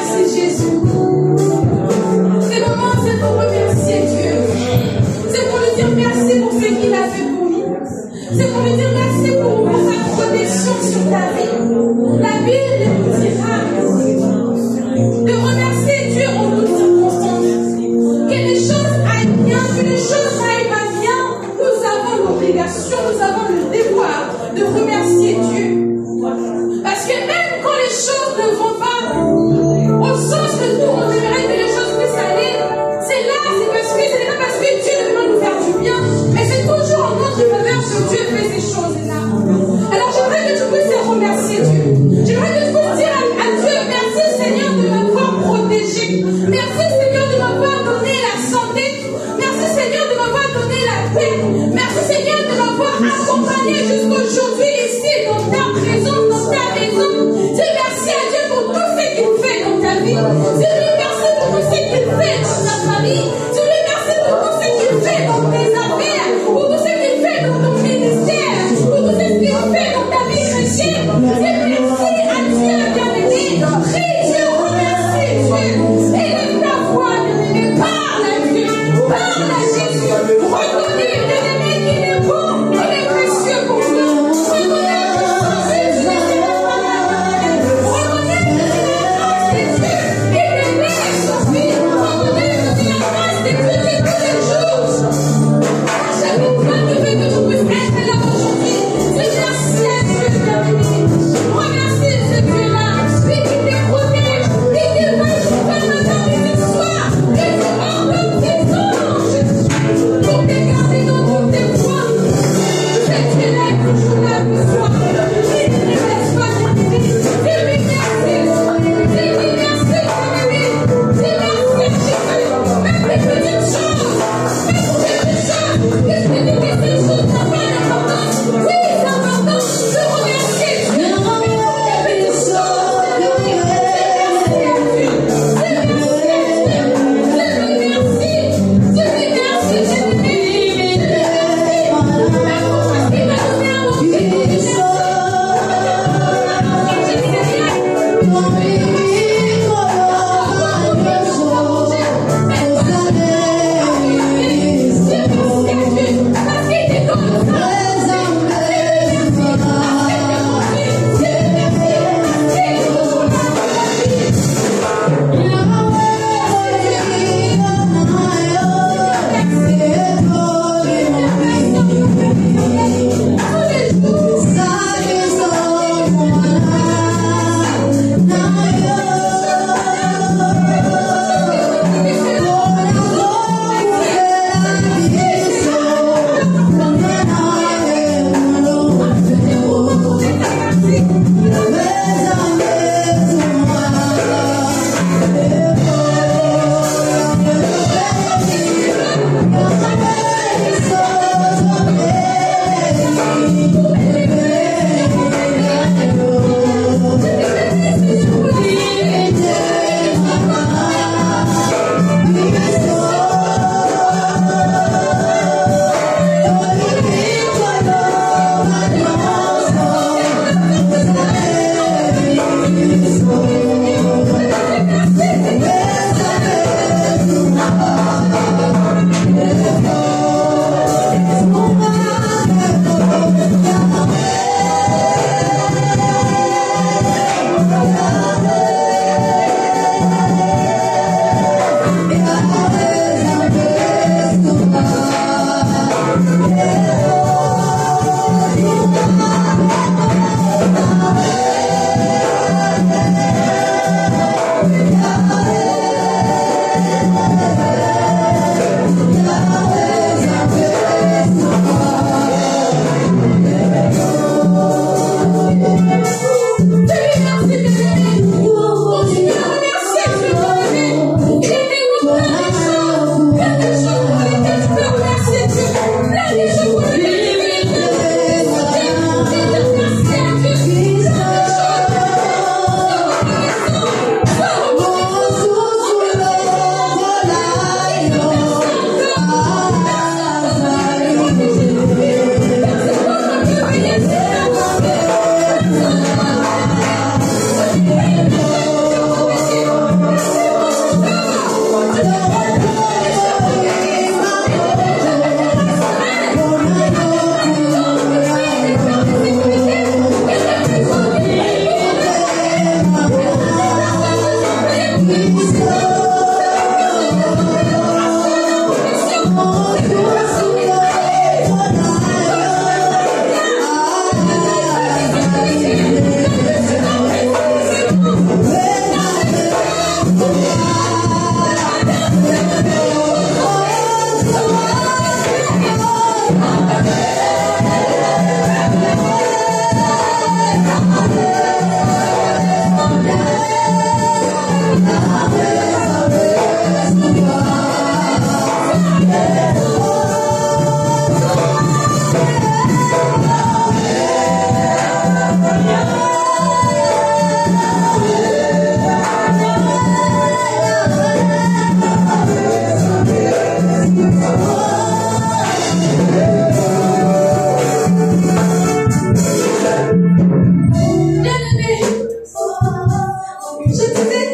Merci Jésus.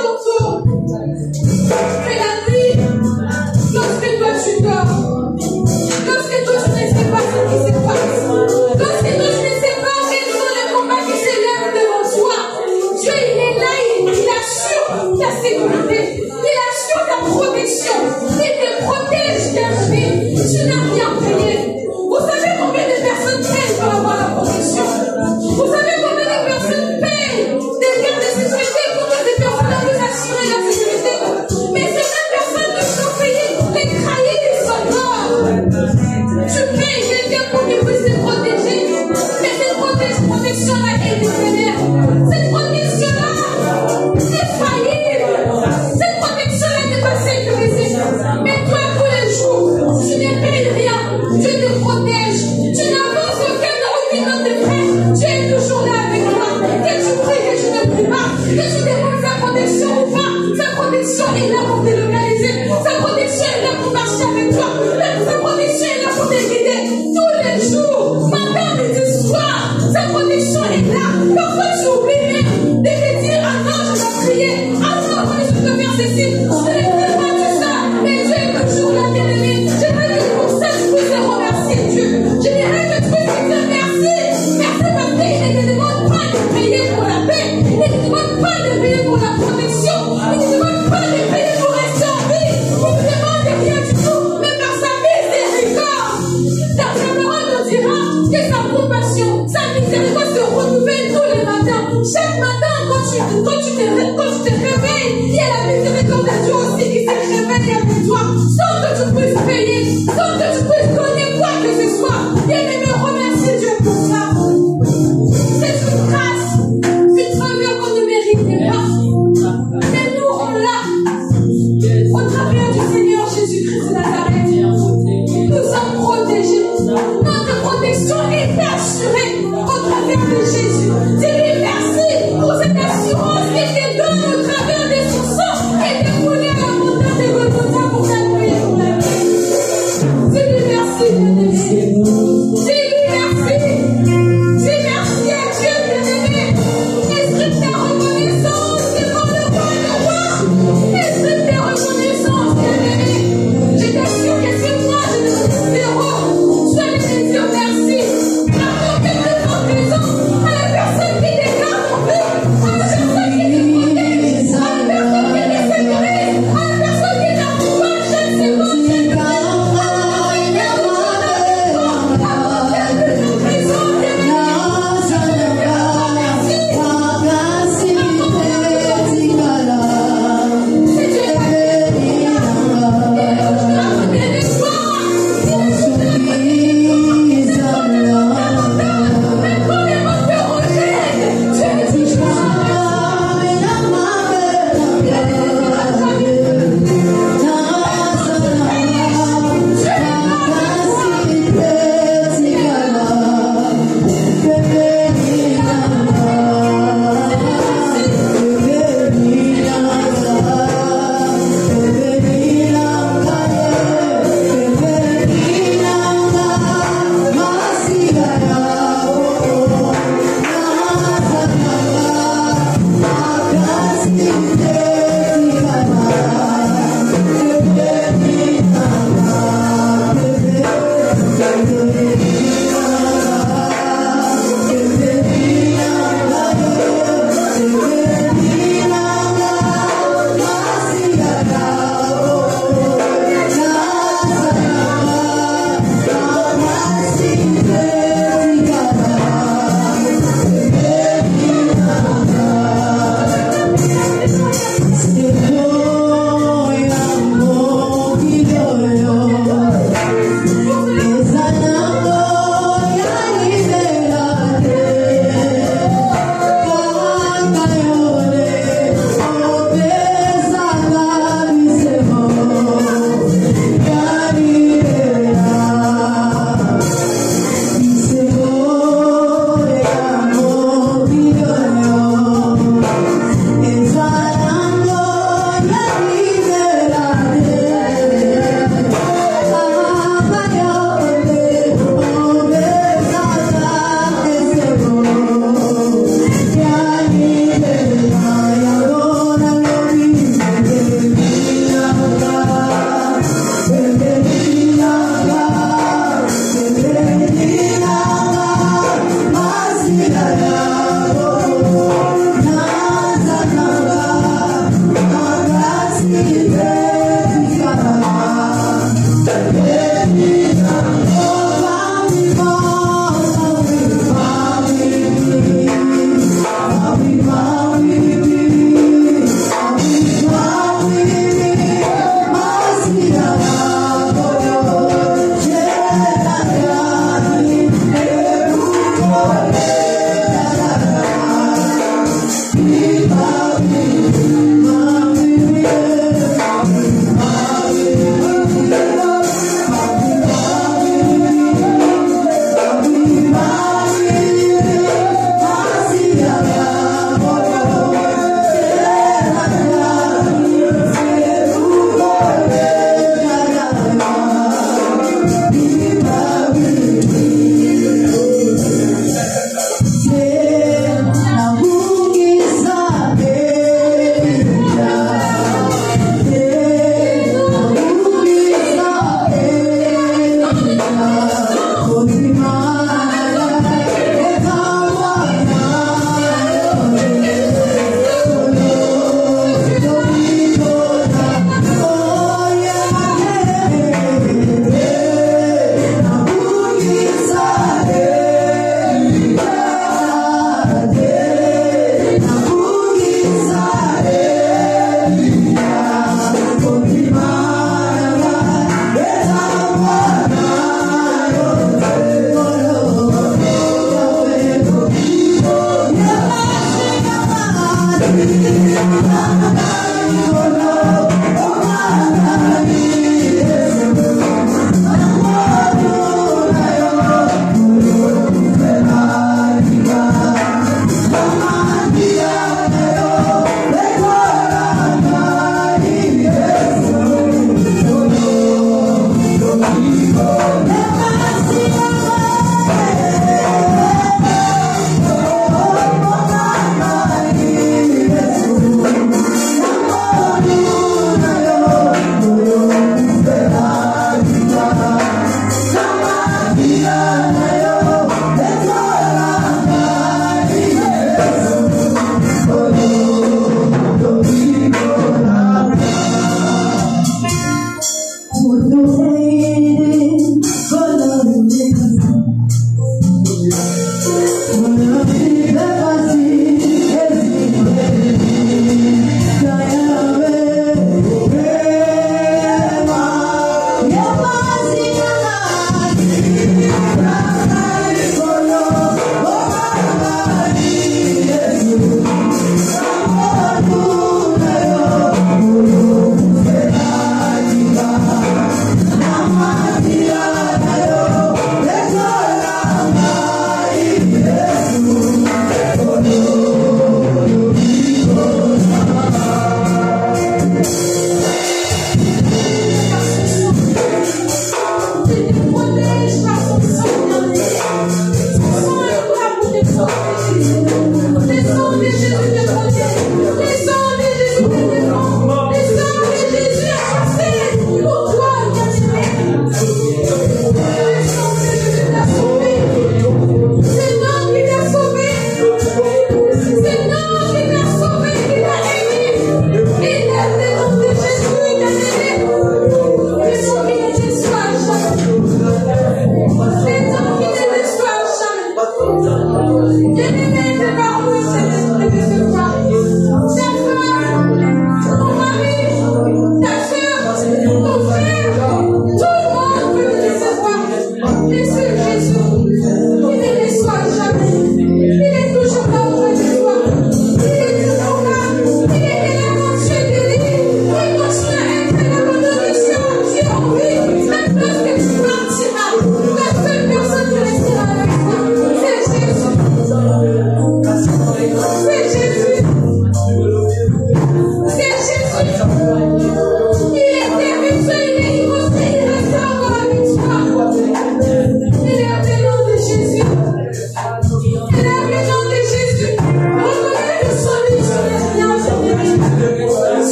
t'entoure. Mais la nuit, lorsque toi tu dors, lorsque toi tu ne sais pas ce qui se passe, lorsque toi tu ne sais pas quels sont les combats qui s'élèvent devant toi, Dieu il est là, il assure ta sécurité, il assure ta protection, il te protège bien-aimé. Tu n'as rien payé. Vous savez combien de personnes payent pour avoir la protection? Vous savez combien de personnes payent des gardes de sécurité pour que des personnes puissent assurer la sécurité? Mais ces mêmes personnes qui sont payées les trahis des soldats. Tu payes quelqu'un pour qu'il puisse te protéger, mais cette protection-là est éphémère. Cette protection-là est faillible. Cette protection-là n'est pas sécurisée. Mais toi, tous les jours, tu ne payes rien. Dieu te protège. Tu n'avances aucune autre frère. Dieu est toujours là avec toi. Que tu pries, que tu ne pries pas, que tu demandes sa protection ou pas, sa protection est là pour te localiser. Sa protection est là pour marcher avec toi. Sa protection est là pour te guider. Tous les jours, matin, midi, soir, sa protection est là. Parfois, tu oublies même de te dire, ah non, je dois prier. Ah non, je dois faire ceci. Je ne fais pas tout ça. Mais Dieu est toujours là, bien-aimé. J'aimerais que pour ça, je puisse remercier Dieu. Je dirais que tu puisses dire merci. Merci parce qu'il ne te demande pas de payer pour la paix. Il ne te demande pas de payer pour la protection. Il ne te demande pas de payer pour rester en vie. Il ne te demande rien du tout. Mais par sa miséricorde, sa parole nous dira que sa compassion, sa miséricorde se renouvelle tous les matins. Chaque matin, quand tu te réveilles, il y a la miséricorde de Dieu aussi qui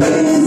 Reconnais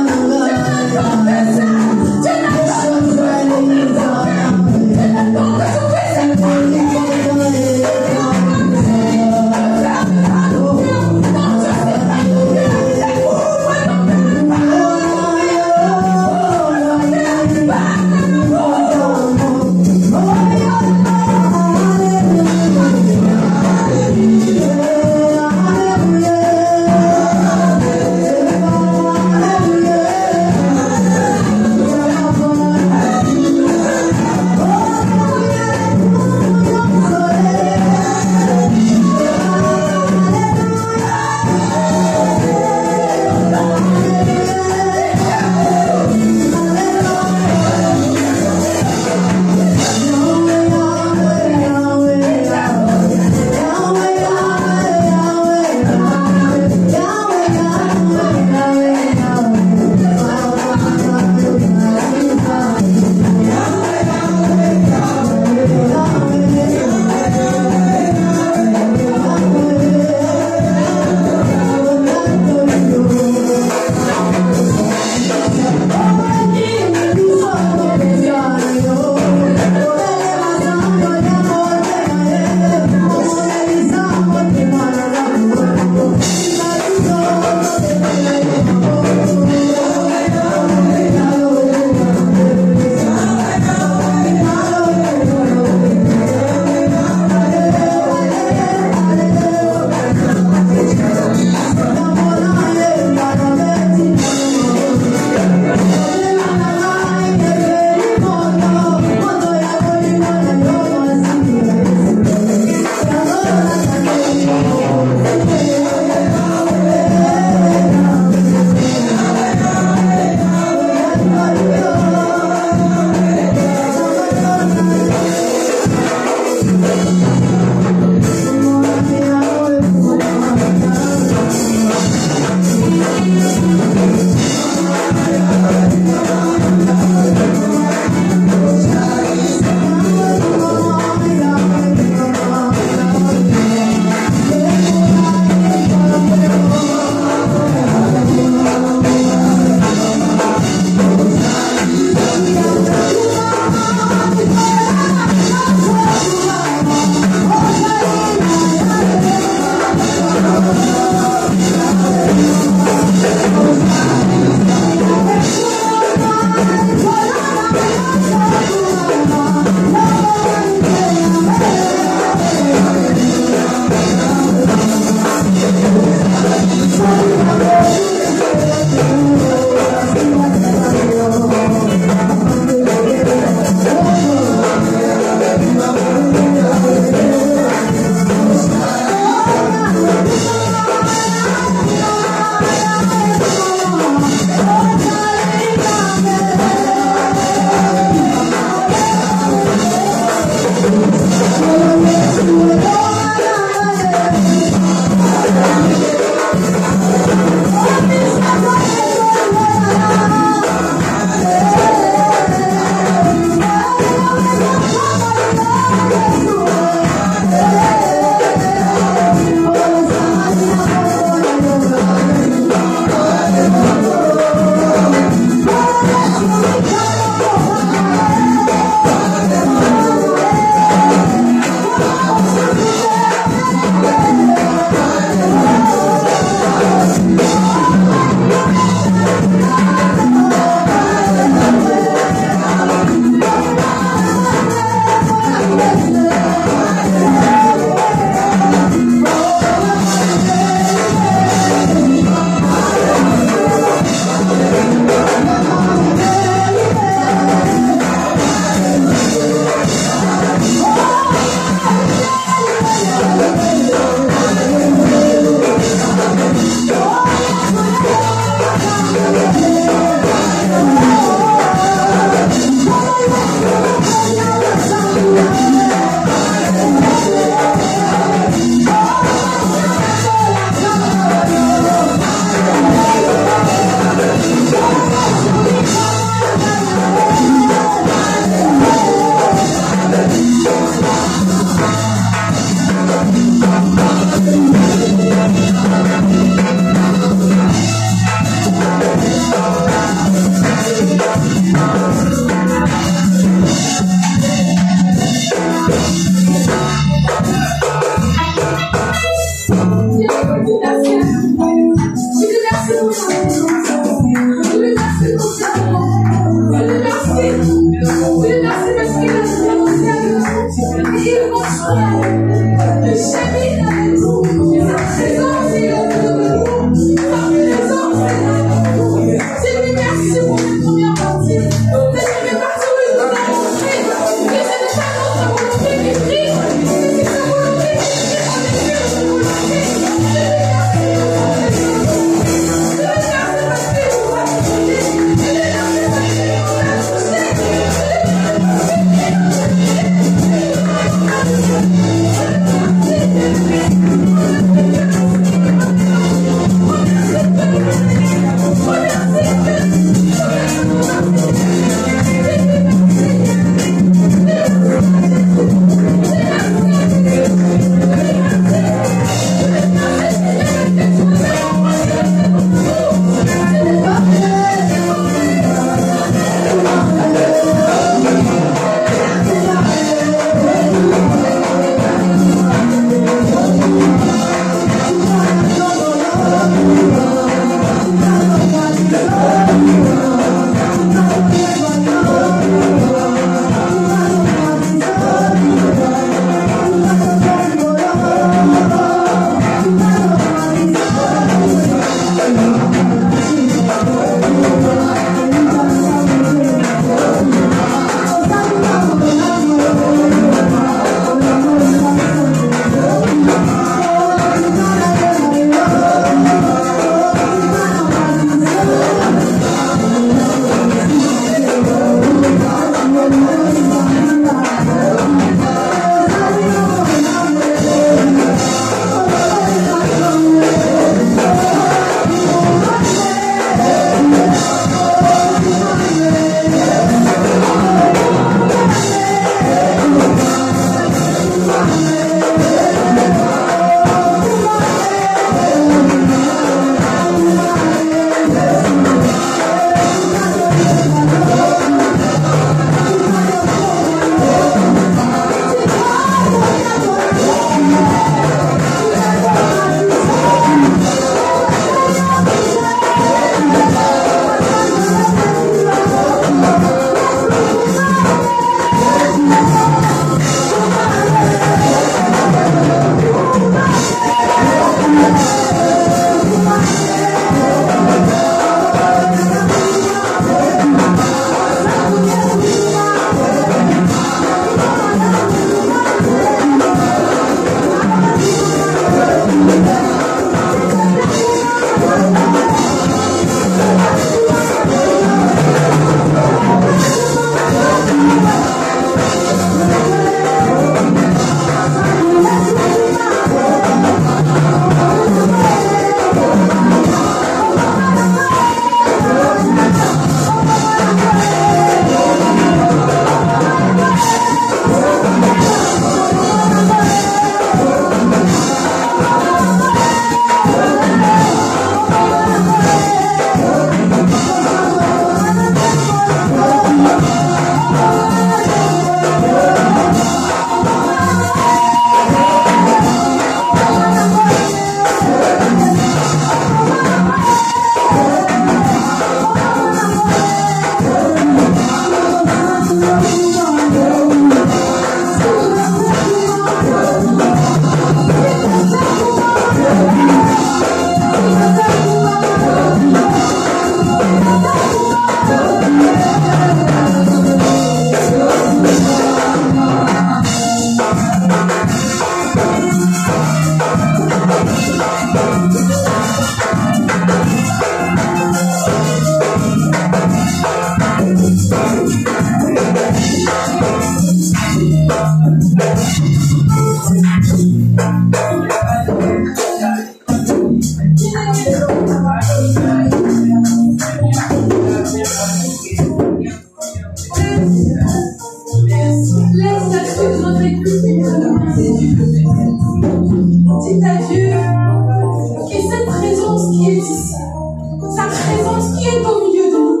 est au milieu de nous.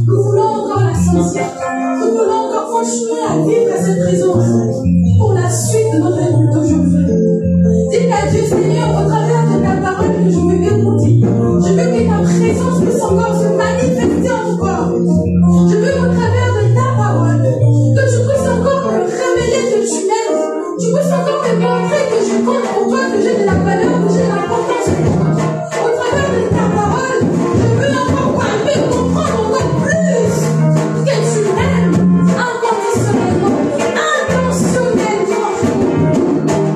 Nous voulons encore la sentir. Nous voulons encore continuer à vivre cette présence pour la suite de notre vie d'aujourd'hui. Dites à Dieu, Seigneur, au travers de ta parole que je veux écouter, je veux que ta présence puisse encore se manifester encore. Je veux qu'au travers de ta parole, que tu puisses encore me révéler que tu m'aimes. Tu puisses encore me montrer que je compte pour toi, que j'ai de la valeur, que j'ai de l'importance pour toi. Au travers de ta parole, je veux encore parler, comprendre encore plus que tu m'aimes inconditionnellement, intentionnellement.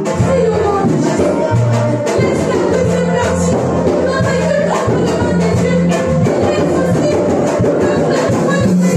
Prie au nom de Jésus. Laisse la deuxième partie. Non, mais que l'homme devant tes yeux. Laisse aussi que la foi de tes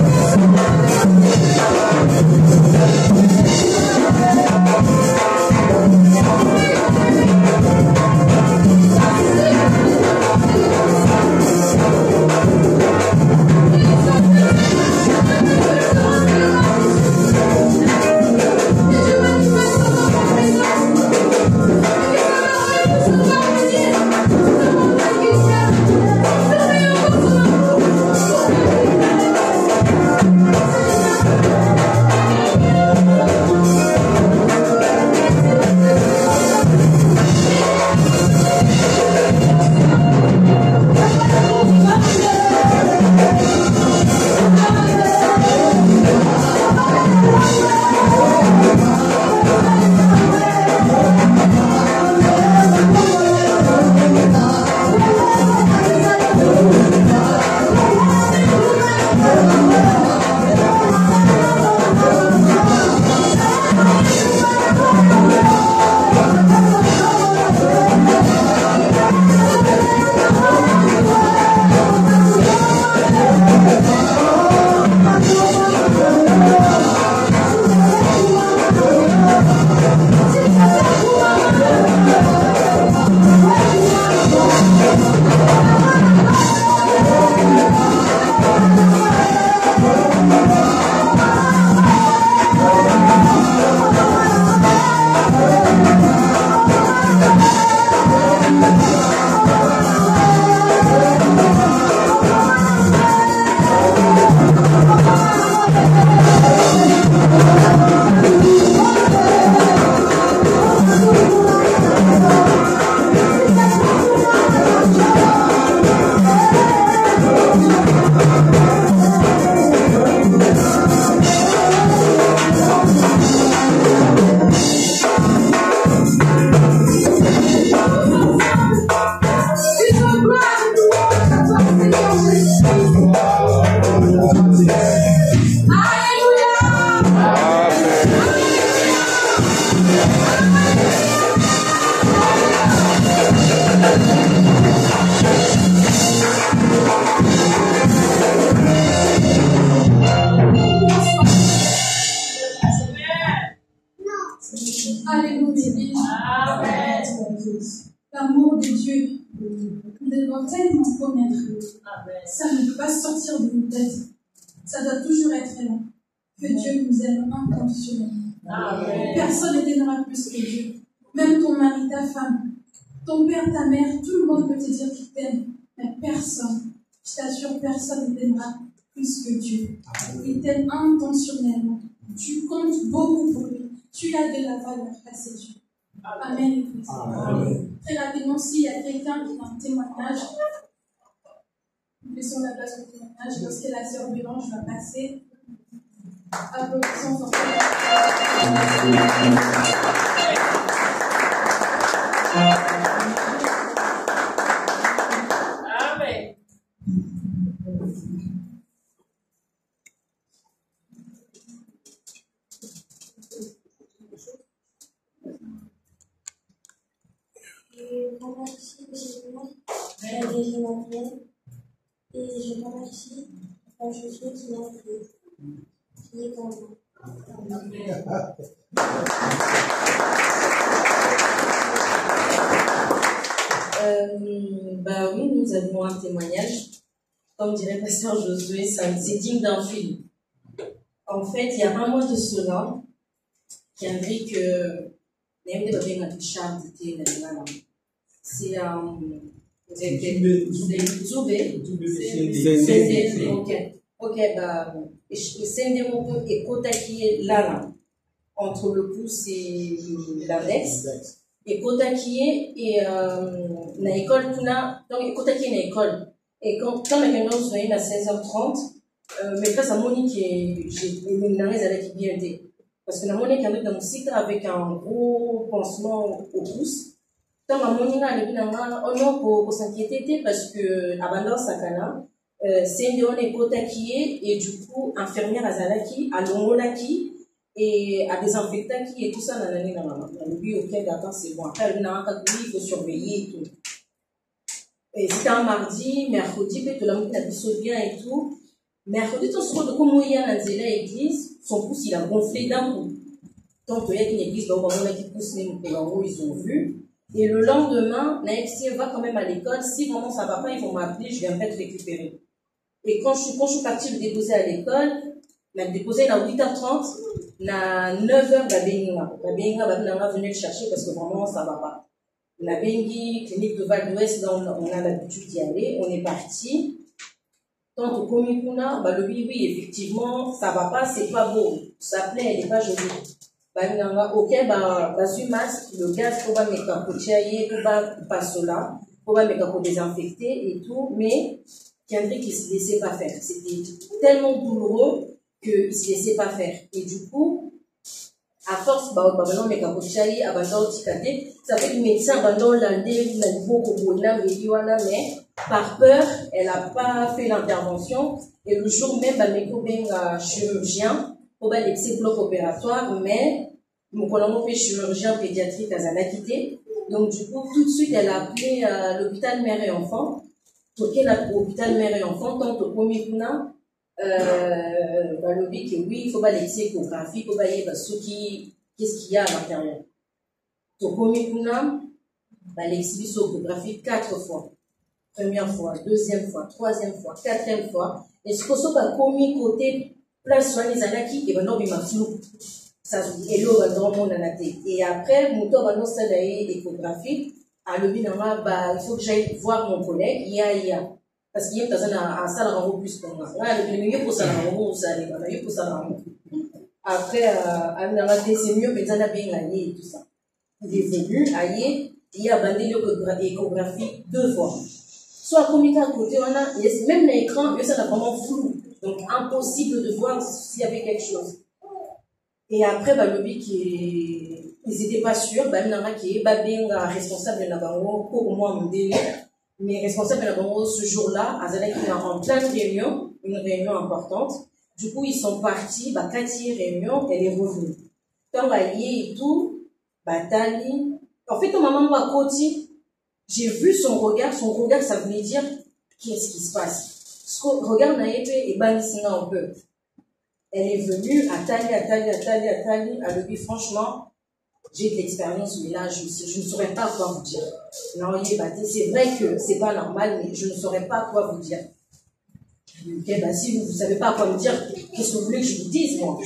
L'amour de Dieu, nous devons tellement connaître. Ça ne peut pas sortir de nous tête. Ça doit toujours être là. Que Dieu nous aime inconditionnellement. Personne ne t'aimera plus que Dieu. Même ton mari, ta femme, ton père, ta mère, tout le monde peut te dire qu'il t'aime. Mais personne, je t'assure, personne ne t'aimera plus que Dieu. Il t'aime intentionnellement. Tu comptes beaucoup pour lui. Tu as de la valeur à ses yeux. Amen. Amen. Très rapidement, s'il y a quelqu'un qui a un témoignage, nous laissons la place au témoignage. Lorsque la sœur Bélange va passer, applaudissons fortement. Amen. Je remercie le Seigneur pour les Emmanuel et je remercie la Jésus qui m'a créé, qui est en moi. Oui, nous avons un témoignage. Comme dirait Pasteur Josué, c'est digne d'un film. En fait, il y a un mois de cela, qui a dit que c'est Ok, bah, c'est moko écota qui est là, entre le pouce et l'index. Écota qui est, et, na école, donc écota qui est na école. Et quand la caméra se voyait à 16h30, mais là, ça Monique j'ai éliminé avec bien été. Parce que la Monique avec la musique avec un gros pansement au pouce. Tant la Monique a levé on non pour s'inquiéter parce que abandon sakana, c'est une écota qui est, et du coup, infirmière à Zalaki, à Longolaki, et à désinfectaki et tout ça, nanani nanana. Le ok, d'accord, c'est bon. Après, il faut surveiller et tout. Et c'était un mardi, mercredi, peut-être la moitié n'a bien et tout. Mercredi, tout ce qu'on a dit dans l'église, son pouce il a gonflé d'un coup. Donc, il y a une église, donc on a qui pousse les mots, ils ont vu. Et le lendemain, si va quand même à l'école, si vraiment ça va pas, ils vont m'appeler, je viens peut-être récupérer. Et quand je suis partie le déposer à l'école, je l'ai déposé à 8h30, à 9h, la Benga va venir le chercher parce que vraiment ça va pas. La Bengi, clinique de Val d'Ouest, là on a l'habitude d'y aller, on est parti. Tant au Komikuna, le oui, effectivement, ça va pas, c'est pas beau. Ça plaît, elle est pas jolie. Ok, sur masque, le gaz, pour va mettre un peu de pour va passer là, pour va mettre un peu désinfecté et tout, mais Kendrick, il se laissait pas faire. C'était tellement douloureux qu'il se laissait pas faire. Et du coup, à force, maintenant, mais quand tu abandonne, ça fait que le médecin abandonne l'année, mais par peur, elle n'a pas fait l'intervention. Et le jour même, un chirurgien, pour laisser bloc opératoire, mais mon collègue fait chirurgien pédiatrique à Zanakité. Donc, du coup, tout de suite, elle a appelé l'hôpital mère et enfant. Donc, l'hôpital mère et enfant, tant au premier coup, le lobby que oui, il faut pas laisser échographie, il faut pas y aller qu'est-ce qu'il y a à l'intérieur. Donc, premier coup, l'échographie 4 fois. Première fois, deuxième fois, troisième fois, quatrième fois. Et ce qu'on soit commis côté place sur les anaki, et maintenant, il m'a flou. Ça, et l'eau va dans mon anaté. Et après, mon tour va dans cette échographie. À l'objet, il faut que j'aille voir mon collègue, il y a. Parce qu'il y a un salaire en plus pour moi. Le milieu pour ça, après, c'est mieux que ça bien gagné et tout ça. Il est venu, il y a bandé l'échographie 2 fois. Soit communiqué à côté, même l'écran, ça a vraiment flou. Donc, impossible de voir s'il y avait quelque chose. Et après, le but ils n'étaient pas sûrs, il y en a qui est responsable de la banque, pour moi, mon délire. Mais responsable de la banque, ce jour-là, en pleine réunion, une réunion importante. Du coup, ils sont partis, 4e réunion, elle est revenue. Quand elle y est et tout, Tali. En fait, quand maman m'a côté, j'ai vu son regard, ça voulait dire, qu'est-ce qui se passe? Regarde, et banissina un peu. Elle est venue à Tali, à lui, franchement, j'ai de l'expérience, mais là, je ne saurais pas quoi vous dire. Non, c'est vrai que c'est pas normal, mais je ne saurais pas quoi vous dire. Ok, si vous ne savez pas quoi me dire, qu'est-ce que vous voulez que je vous dise, moi?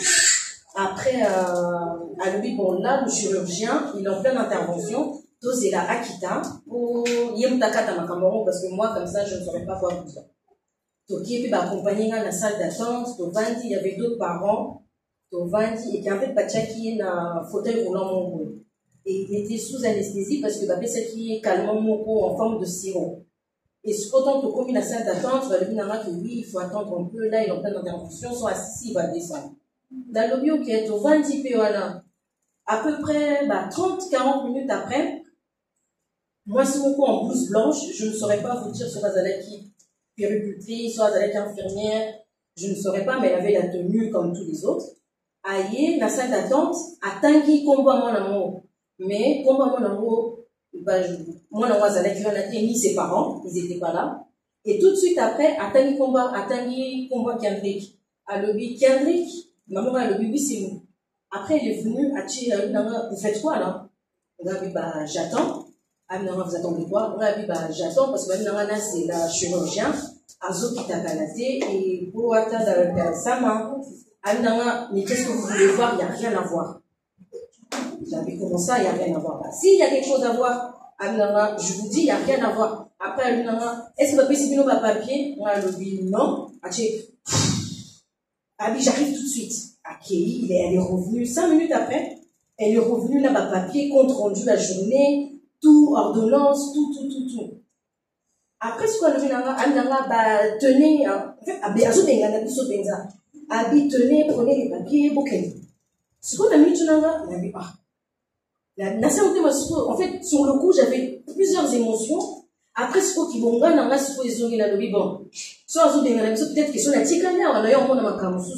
Après, à lui, là, le chirurgien, il est en pleine intervention. C'est la Akita, ou Yemtakata Makamoro, parce que moi, comme ça, je ne saurais pas quoi vous dire. Donc, il est accompagné dans la salle d'attente. Il y avait d'autres parents. Et qui en fait, Pachaki est dans un fauteuil roulant mon goût. Et il était sous anesthésie parce que Pachaki est calmement mon goût en forme de sirop. Et ce qu'autant que comme il a la salle d'attente, va le dire que oui, il faut attendre un peu. Là, il est en pleine intervention, soit assis, il va descendre. Dans le bio qui est au 20 POALA, à peu près 30-40 minutes après, moi, c'est mon coup en blouse blanche, je ne saurais pas vous dire soit Zalaki péricultrice, soit Zalaki infirmière, je ne saurais pas, mais elle avait la tenue comme tous les autres. Aïe, la salle d'attente, à Tanguy, combat mon amour. Mais, combat mon amour, mon amour Zalaki, on a ni ses parents, ils n'étaient pas là. Et tout de suite après, à Tanguy, combat Kendrick. À l'objet Kendrick, maman a l'objet, oui, c'est nous. Après, il est venu à Tchi, vous faites quoi là? J'attends. Vous attendez quoi? J'attends parce que c'est la chirurgien, Azo qui t'a canadé, et pour attendre Sama, mais qu'est-ce que vous voulez voir? Il n'y a rien à voir. J'avais commencé, il n'y a rien à voir. S'il y a quelque chose à voir, je vous dis, il n'y a rien à voir. Après, est-ce que papa si pas papier? On a le dit non. J'arrive tout de suite. Elle est revenue 5 minutes après. Elle est revenue là, papier, compte rendu la journée, tout, ordonnance, tout. Après, ce qu'on a vu, tenez, en fait, tenez, prenez les papiers, bouquet. Ce qu'on a mis, on a vu, en fait, sur le coup, j'avais plusieurs émotions. Après, ce qui m'ont dit, bon, peut-être que sur la ticania, on a eu un monde à ma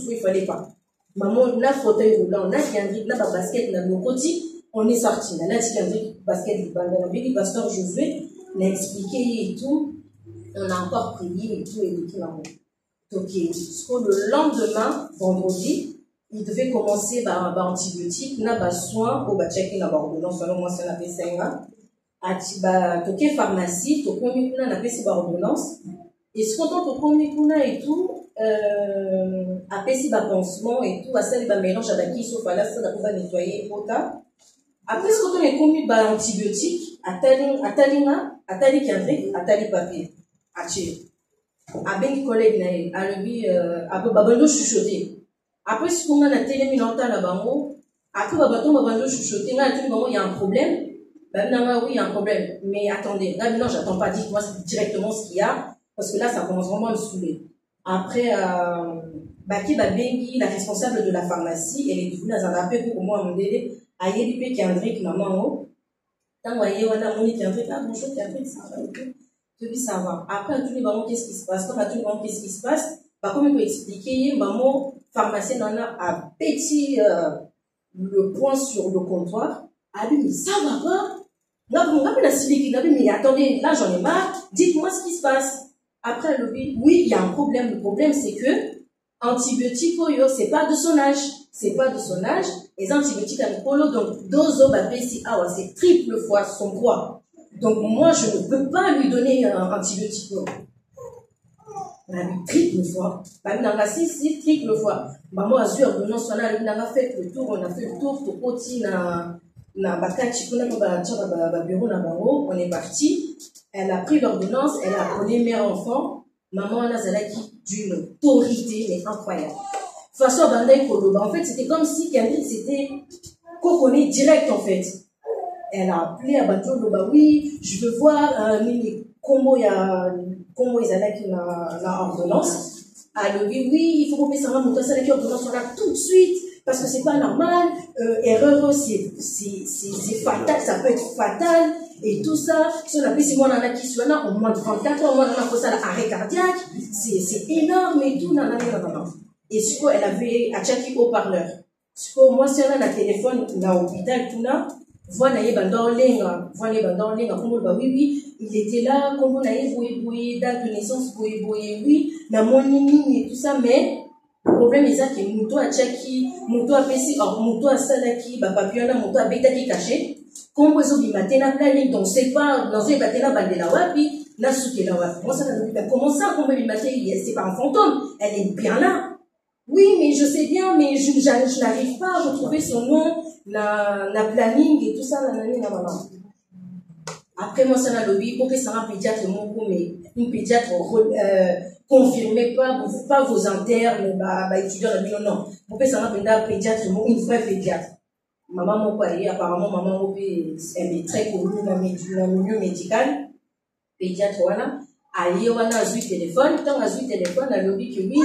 il fallait pas. Maman, la fauteuil roulant, là, qui a dit, là, basket, là, nos côtés, on est sorti. Là, qui a dit, basket, le pasteur Josué, l'a expliqué et tout. On a encore prié et tout, Donc, le lendemain, vendredi, il devait commencer par antibiotiques, par soins, pour checker la ordonnance, selon moi, c'est la PCNA. Toké pharmacie, toké na pesi ordonnance. Et ce qu'on entend toké et tout, à pesi pansement et tout, à ça les mélange à qui sauf à là ça va nettoyer pota. Après ce qu'on est commis antibiotiques, à tali kiandrik, à tali papier, à tché. À ben collègue naïe, à lui, à peu babando chuchoté. Après ce qu'on a télé minota là bango, après babando chuchoté, là tout le moment il y a un problème. Ben non, oui, il y a un problème. Mais attendez, là maintenant, j'attends pas, dites-moi directement ce qu'il y a, parce que là, ça commence vraiment à me saouler. Après, Baki Babengi, la responsable de la pharmacie, elle est devenue dans un rappel pour moi, mon délai, à Yelipe Kendrick, maman, tant voyez, on a mon Kendrick, ah, bonjour Kendrick, ça va, ok. Je dis, ça va. Après, à tous les moments, qu'est-ce qui se passe? Comme à tous les moments, qu'est-ce qui se passe? Bah, comme il peut expliquer, maman, pharmacienne, en a un petit, le point sur le comptoir, a dit, mais ça va pas? Là, vous m'avez la civique, mais attendez, là, j'en ai marre, dites-moi ce qui se passe. Après, elle dit, oui, il y a un problème. Le problème, c'est que, antibiotiques, c'est pas de son âge. C'est pas de son âge. Les antibiotiques à l'épolo, donc, dozo, c'est triple fois son poids. Donc, moi, je ne peux pas lui donner un antibiotique. On a eu triple fois. Bah, on a six triple fois. Maman a su ordonnance, on a fait le tour, tout petit, on est parti. Elle a pris l'ordonnance, elle a appelé mère enfant. Maman a d'une autorité, mais incroyable. Façon en fait, c'était comme si Kendrick c'était coconné direct en fait. Elle a appelé à Bateau oui, je veux voir comment ils allaient la ordonnance. Elle dit oui, il faut qu'on puisse savoir monter ça l'ordonnance, on a tout de suite. Parce que c'est pas normal, erreur, c'est fatal, ça peut être fatal, et tout ça, si on a plus, moi, on a qui soit là, au moins de 34 ans, moi, on a fait ça, l'arrêt cardiaque, c'est énorme, et tout, non. Et ce qu'elle avait, à chaque haut-parleur. Ce que moi, si on a un téléphone, dans l'hôpital, tout là, voilà, il y a oui, il était là, comme on a eu, date de naissance, oui, na mon et tout ça, mais, le problème est que Mouto a Tchaki, Mouto a Pessi, or Mouto a Salaki, Papiona, Mouto a Beta qui caché. Comme vous avez matena planning, donc c'est pas dans une batena bandela wapi, la souke la wapi. Moi ça n'a pas comment ça, comme vous matena, c'est pas un fantôme, elle est bien là. Oui, mais je sais bien, mais je n'arrive pas à retrouver son nom, la planning et tout ça, la maman. Après, moi, ça n'a lobby, pour que ça soit un pédiatre, mais une pédiatre, confirmez pas vos internes, étudiants, non. Pour que ça soit un pédiatre, une vraie pédiatre. Maman, mon père, apparemment, maman, elle est très connue dans le milieu médical. Pédiatre, voilà. Aïe, on a eu téléphone, quand on a eu téléphone, elle a lobby que oui,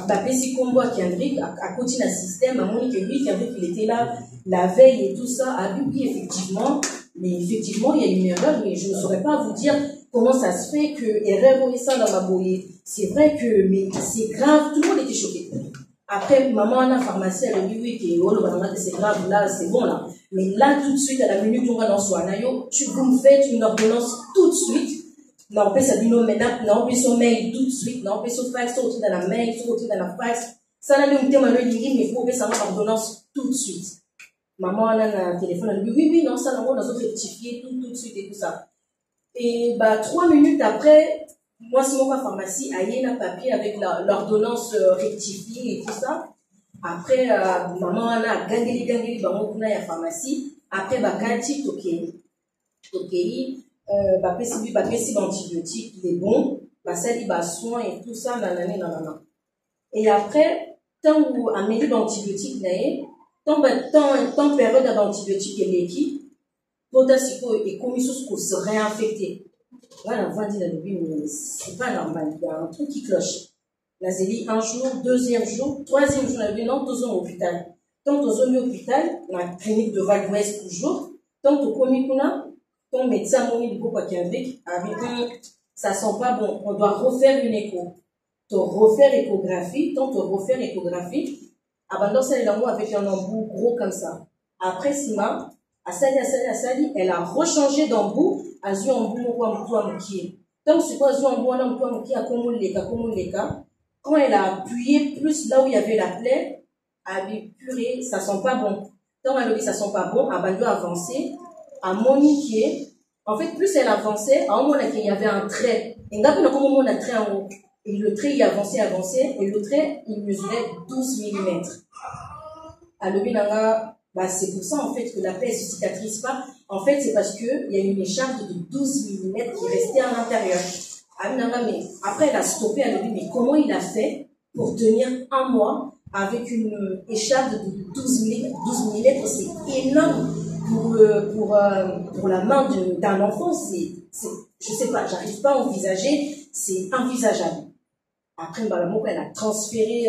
à Pessi Combo à Kendrick, à côté d'un système, à Monique, que oui, Kendrick, il était là, la veille et tout ça, à lui, effectivement. Mais effectivement, il y a une erreur, mais je ne saurais pas vous dire comment ça se fait que erreur et ça dans ma boyer. C'est vrai que, mais c'est grave, tout le monde était choqué. Après, maman, la pharmacie, elle a dit oui, que c'est grave, là, c'est bon, là. Mais là, tout de suite, à la minute où on va dans soi, vous me faites une ordonnance tout de suite. Non, on peut ça dit non, maintenant, non, on peut son mail tout de suite, non, on peut son fax, sortir dans la mail, sortir dans la fax. Ça, là, nous, on mais il faut que ça va ordonnance tout de suite. Maman, elle a un téléphone, elle dit oui, non, ça, on a rectifié tout de suite et tout ça. Et, 3 minutes après, moi, c'est mon pharmacie, il y a un papier avec l'ordonnance rectifiée et tout ça. Après, maman, elle a gangeli, maman, il y a pharmacie. Après, Kati, ok. ok, antibiotique, il est bon, ça dit soin et tout ça, nanana. Et après, tant où améliore l'antibiotique, tant période d'antibiotique et l'équipe, potentiellement et comme il se réinfecter. Voilà, on va dire c'est pas normal, il y a un truc qui cloche. La zélie, un jour, deuxième jour, troisième jour, on a dit non, tous en hôpital. Tant aux zones hôpital, la clinique de Val-d'Ouest toujours, tant au comicuna, ton médecin moni du groupe avec ça sent pas bon, on doit refaire une écho. Tu refaire échographie, tant tu refaire échographie, abandon ça les langues avec un embout gros comme ça. Après Sima, Asali, elle a rechangé d'embout, a eu un embout qui donc c'est quoi un embout qui a comme leka. Quand elle a appuyé plus là où il y avait la plaie, elle a dit purée, ça sent pas bon. Donc elle a dit ça sent pas bon, abandon avancer, à moniquer. En fait, plus elle avançait, à un moment il y avait un trait. Et là, on a un trait en haut. Et le trait, il avançait, et le trait, il mesurait 12 mm. Alors, c'est pour ça, en fait, que la plaie ne se cicatrise pas. En fait, c'est parce qu'il y a une écharpe de 12 mm qui restait à l'intérieur. Mais après, elle a stoppé, elle a dit, mais comment il a fait pour tenir un mois avec une écharpe de 12 mm? C'est énorme pour la main d'un enfant. Je sais pas, j'arrive pas à envisager, c'est envisageable. Après, elle a transféré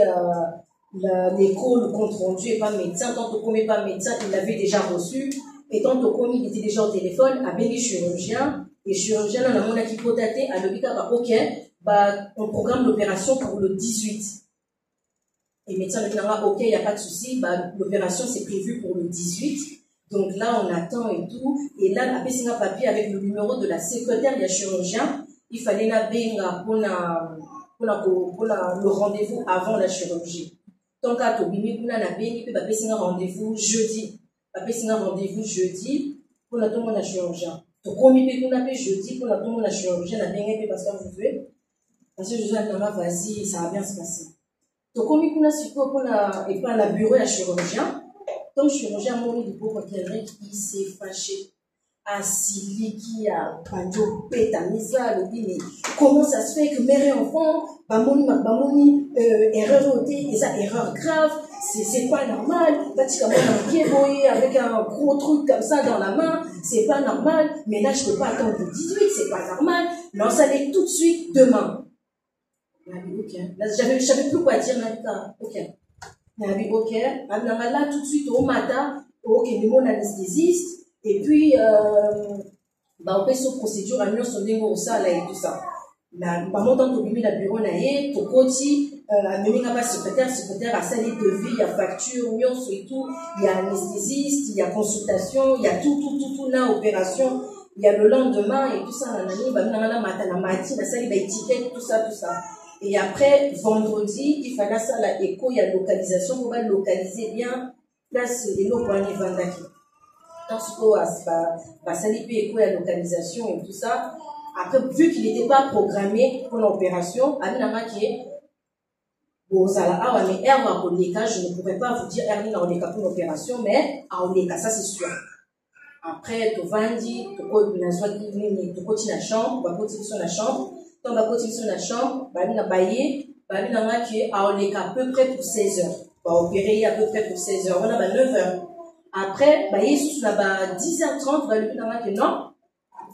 l'écho, le compte rendu, et pas médecin. Tant qu'on n'est pas médecin, il l'avait déjà reçu. Et tant qu'on il était déjà au téléphone, avec les chirurgiens. Les chirurgiens, on a mon équipe daté, à l'hôpital, ok, on programme l'opération pour le 18. Et le médecin dit, ok, il n'y a pas de souci, l'opération c'est prévu pour le 18. Donc là, on attend et tout. Et là, on a fait un papier avec le numéro de la secrétaire du chirurgien. Il fallait le rendez-vous avant la chirurgie. Donc, à Tobini, on a fait un rendez-vous jeudi. On a fait un rendez-vous jeudi pour la tombe de la chirurgien. Donc, on a fait jeudi pour la tombe de la chirurgien. On a bien fait parce que je veux, vas-y, ça va bien se passer. Donc, on a support pour la bureau de la chirurgien. Donc, le chirurgien m'a dit qu'il s'est fâché. Asili qui a panjo peta misa le dit mais comment ça se fait que mère enfant bamoni erreur et ça erreur grave, c'est pas normal. Avec un gros truc comme ça dans la main, c'est pas normal. Mais là je peux pas attendre le 18, c'est pas normal. Non, ça allait tout de suite demain. Ok, là je savais plus quoi dire maintenant. Ok, ok, là tout de suite au matin, ok, mon anesthésiste. Et puis, on fait cette procédure à nous sonner au sala et tout ça. Pendant que tu as le bureau, tu as secrétaire, à salle de vie, il y a facture, et tout, il y a anesthésiste, il y a consultation, il y a tout là, opération, il y a le lendemain et tout ça, la matinée, la salle, il y a étiquette, tout ça. Et après, vendredi, il fallait ça, la écho, il y a localisation, on va localiser bien, place de l'eau pour aller vendaki. Tant que ça lui la localisation et tout ça. Après, vu qu'il n'était pas programmé pour l'opération, je ne pourrais pas vous dire pour l'opération, mais ça c'est sûr. Après, tu vas dire, tu continues la chambre, tu vas continuer sur la chambre, tu vas continuer sur la chambre, à peu près pour 16 heures. On va opérer à peu près pour 16 heures, on a 9 heures. Après, Jesus là 10h30, va lui dire que non,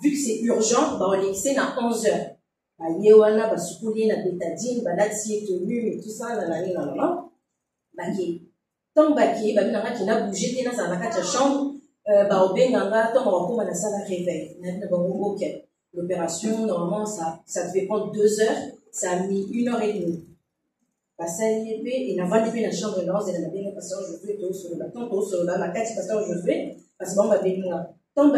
vu que c'est urgent, on l'excès à 11h. Yewana, soukoulier, na bétadine, là-dessus est tenu, et tout ça, là. Tant que qui n'a bougé, dans sa chambre, au Benganga, tant qu'on va dans la salle à réveil. L'opération, normalement, ça devait prendre 2 heures, ça a mis 1h30. Ça y est, et la vente de la chambre et l'or, et la bien passion, je fais tout sur le bâton, tout sur la carte, passion, je fais, parce que bon, tant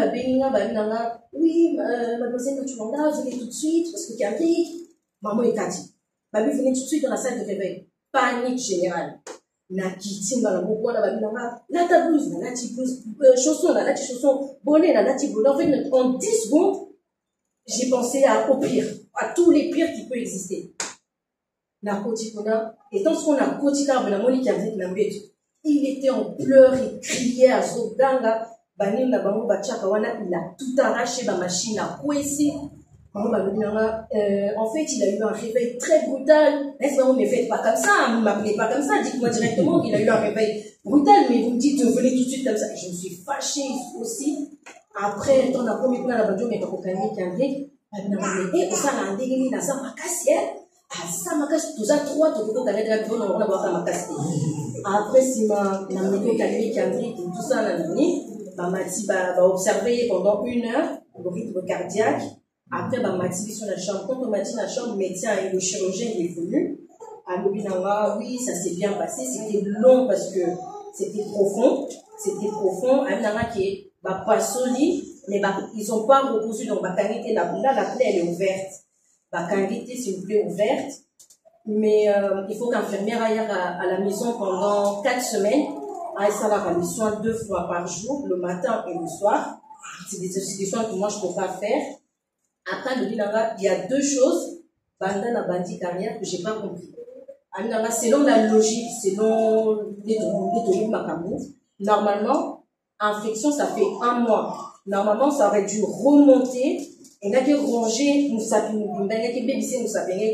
oui, mademoiselle, tu m'en as, venez tout de suite, parce que Camille, maman est Cathy. Venez tout de suite dans la salle de réveil. Panique générale. Na kiti, dans la moukoua, la ta blouse, la ti blouse, chaussons, bonnet, la ti bonnet. En fait, en 10 secondes, j'ai pensé au pire, à tous les pires qui peuvent exister. Et tant qu'on a quotidien, il était en pleurs, il criait à Zoganga. Bani na bango bachaka wana, il a tout arraché ma machine à couesser. En fait, il a eu un réveil très brutal. Est-ce que vous ne me faites pas comme ça? Vous ne m'appelez pas comme ça. Dites-moi directement qu'il a eu un réveil brutal, mais vous me dites, venez tout de suite comme ça. Je me suis fâchée aussi. Après, on a promis qu'on a la radio, mais quand on a dit qu'il y a on s'en a dit qu'il y a ça, ma casse, ça, ma casse, tout ça, trois, tout le monde a dit qu'on a voir ma casse. Après, si ma météo calmée, tout ça, m'a dit, observer pendant 1 heure, le rythme cardiaque. Après, m'a dit sur la chambre. Quand on m'a dit la chambre, le médecin et le chirurgien il est venu. À l'Obinanga, oui, ça s'est bien passé. C'était long parce que c'était profond. C'était profond. À l'Obinanga, qui est pas solide, mais ils n'ont pas reposé. Donc, la plaie, elle est ouverte. C'est une plaie ouverte. Mais il faut qu'infirmière aille à la maison pendant 4 semaines. Ça va faire des soins 2 fois par jour, le matin et le soir. C'est des soins que moi, je ne peux pas faire. Après, il y a 2 choses, bandana bandi carrière, que je n'ai pas compris. Selon la logique, selon les Makamou, normalement, infection, ça fait 1 mois. Normalement, ça aurait dû remonter. Il y a que ronger, il y a que baisser,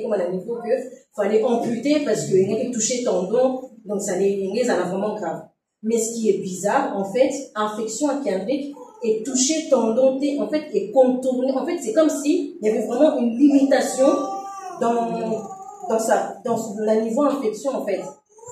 comme à la niveau que fallait amputer parce qu'il y a que toucher tendon, donc ça est vraiment grave. Mais ce qui est bizarre, en fait, infection akindrique et toucher tendon, en fait, et contourner. En fait, c'est comme si il y avait vraiment une limitation dans le niveau infection, en fait.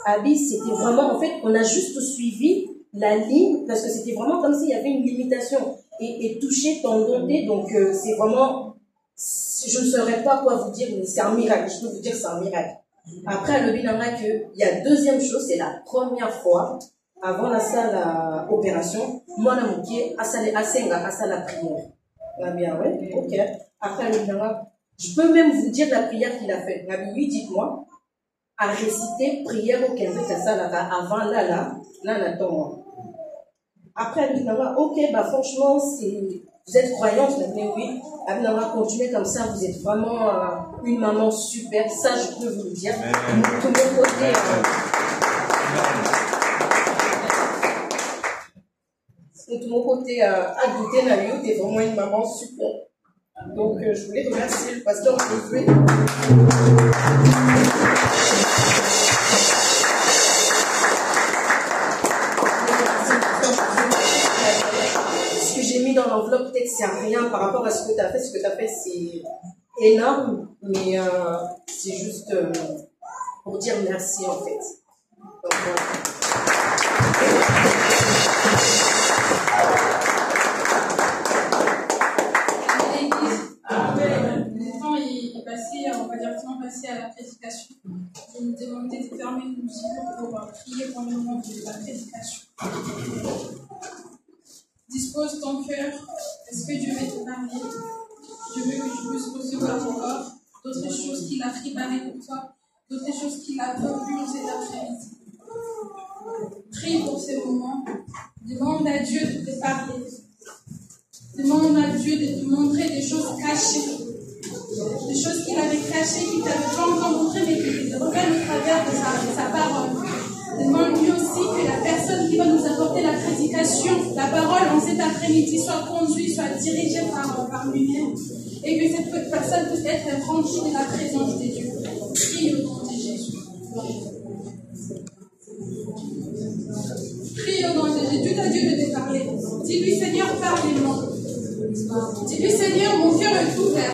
Abi, c'était vraiment, en fait, on a juste suivi la ligne parce que c'était vraiment comme s'il y avait une limitation et toucher tendon, donc c'est vraiment, je ne saurais pas quoi vous dire, mais c'est un miracle. Je peux vous dire que c'est un miracle. Après, à l'Obinanga, il y a 2e chose, c'est la première fois. Avant la salle opération, moi, à la prière. Ah bien, ouais, ok. Après, je peux même vous dire la prière qu'il a faite. Oui, dites-moi, à réciter prière au Québec à salle avant là, attends-moi. Après, ok, franchement, vous êtes croyante, mais oui. Continuez comme ça, vous êtes vraiment une maman super. Ça, je peux vous le dire. Tout mon côté. De mon côté, à goûter Nayo, t'es vraiment une maman super. Donc, je voulais remercier le pasteur Josué. Ce que j'ai mis dans l'enveloppe, peut-être c'est rien par rapport à ce que tu as fait. Ce que tu as fait, c'est énorme, mais c'est juste pour dire merci en fait. Donc, on va directement passer à la prédication. Je nous demandais de fermer nos yeux pour prier pendant le moment de la prédication. Dispose ton cœur. Est-ce que Dieu veut te parler? Je veux que tu puisses recevoir encore d'autres choses qu'il a préparées pour toi, d'autres choses qu'il a prévues cet après-midi. Prie pour ces moments. Demande à Dieu de te parler. Demande à Dieu de te montrer des choses cachées. Des choses qu'il avait cachées, qu'il t'avait pas encore montrées, mais qu'il te révèle au travers de sa parole. Demande-lui aussi que la personne qui va nous apporter la prédication, la parole en cet après-midi, soit conduite, soit dirigée par lui-même. Et que cette personne puisse être remplie de la présence de Dieu. Prie au nom de Jésus. Prie au nom de Jésus. Dieu t'a dit de te parler. Dis-lui, Seigneur, parle-moi. Dis-lui, Seigneur, mon cœur est ouvert.